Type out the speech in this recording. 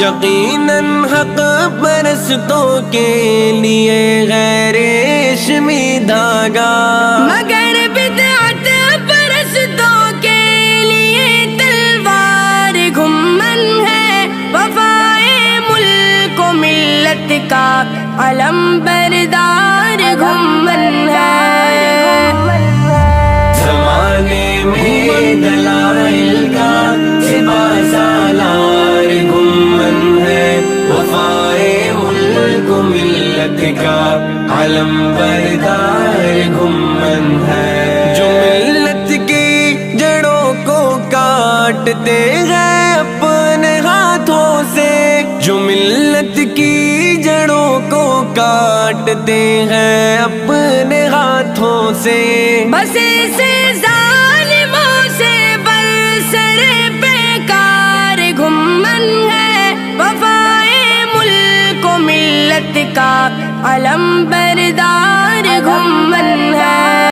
یقیناً حق پرستوں کے لیے غیر ریشمی دھاگا، مگر بدعت پرستوں کے لیے تلوار گھمن ہے، وفائے ملک و ملت کا علم بردار گھمن ہے۔ زمانے میں دلائل کا سالار گھمن ہے، وفائے ملک و ملت کا علم بردار گھمن ہے۔ جو ملت کی جڑوں کو کاٹتے ہیں اپنے ہاتھوں سے، جو ملت کی جڑوں کو کاٹتے ہیں اپنے ہاتھوں سے، بس ایسے ظالموں سے برسر بیکار گھمن ہے، وفائے ملک و ملت کا علم بردار